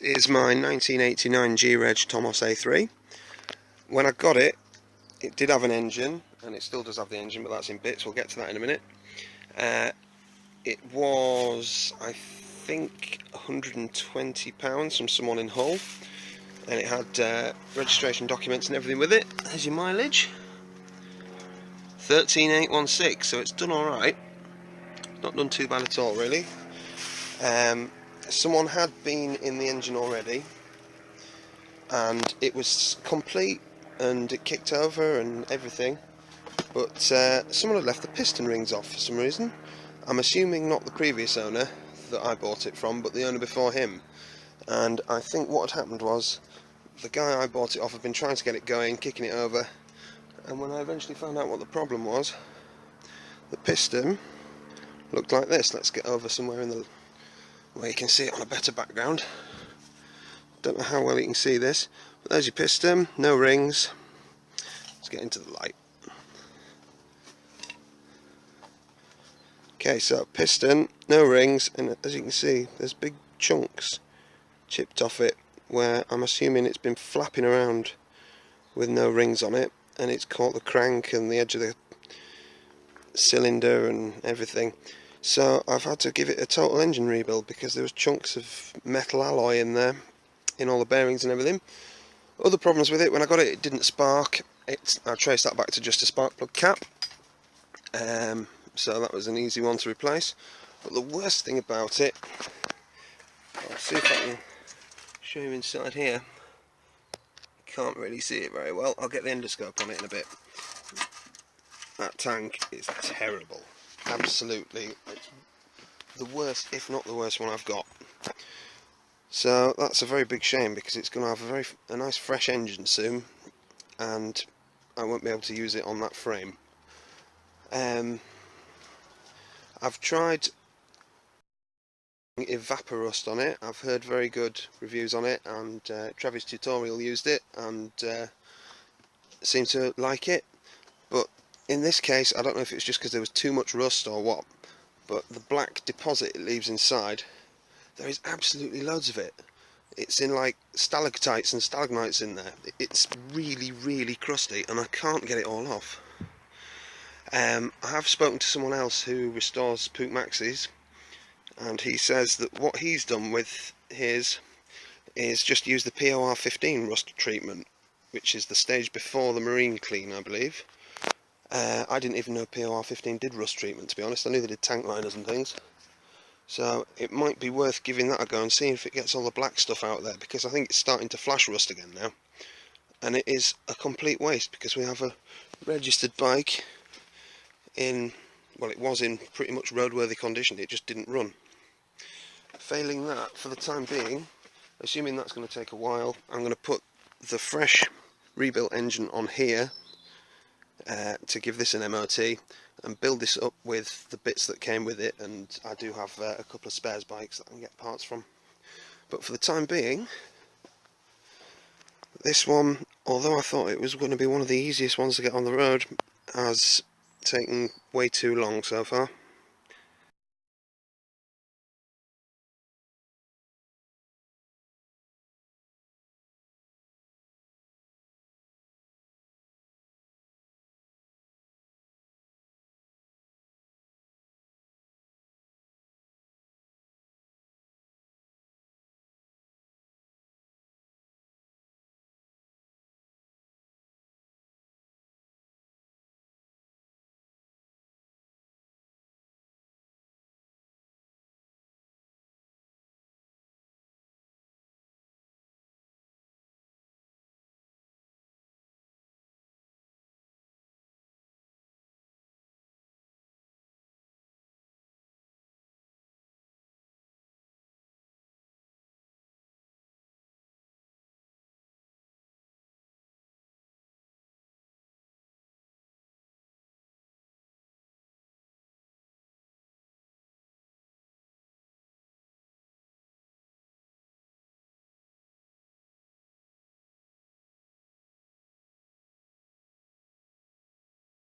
This is my 1989 G-Reg Tomos A3. When I got it, it did have an engine, and it still does have the engine, but that's in bits. We'll get to that in a minute. It was, I think, £120 from someone in Hull, and it had registration documents and everything with it. There's your mileage, 13816, so it's done alright. Not done too bad at all, really. Someone had been in the engine already, and it was complete, and it kicked over and everything, but someone had left the piston rings off for some reason. I'm assuming not the previous owner that I bought it from, but the owner before him. And I think what had happened was the guy I bought it off had been trying to get it going, kicking it over, and when I eventually found out what the problem was, the piston looked like this. Let's get over somewhere in the where you can see it on a better background. Don't know how well you can see this, but there's your piston, no rings. Let's get into the light. Okay, so piston, no rings, and as you can see, there's big chunks chipped off it, where I'm assuming it's been flapping around with no rings on it, and it's caught the crank and the edge of the cylinder and everything. So I've had to give it a total engine rebuild because there was chunks of metal alloy in there, in all the bearings and everything. Other problems with it: when I got it, it didn't spark. I traced that back to just a spark plug cap. So that was an easy one to replace. But the worst thing about it, I'll see if I can show you inside here. Can't really see it very well. I'll get the endoscope on it in a bit. That tank is terrible. Absolutely, it's the worst, if not the worst one I've got. So that's a very big shame, because it's going to have a nice fresh engine soon, and I won't be able to use it on that frame. I've tried evaporust on it. I've heard very good reviews on it, and Travis Tutorial used it and seemed to like it. But in this case, I don't know if it's just because there was too much rust or what, but the black deposit it leaves inside, there is absolutely loads of it. It's in like stalactites and stalagmites in there. It's really, really crusty, and I can't get it all off. I have spoken to someone else who restores Puch Maxis, and he says that what he's done with his is just use the POR 15 rust treatment, which is the stage before the marine clean, I believe. I didn't even know POR 15 did rust treatment, to be honest. I knew they did tank liners and things. So it might be worth giving that a go and seeing if it gets all the black stuff out there, because I think it's starting to flash rust again now. And it is a complete waste, because we have a registered bike in, well, it was in pretty much roadworthy condition. It just didn't run. Failing that, for the time being, assuming that's going to take a while, I'm going to put the fresh rebuilt engine on here to give this an MOT and build this up with the bits that came with it, and I do have a couple of spares bikes that I can get parts from. But for the time being, this one, although I thought it was going to be one of the easiest ones to get on the road, has taken way too long so far.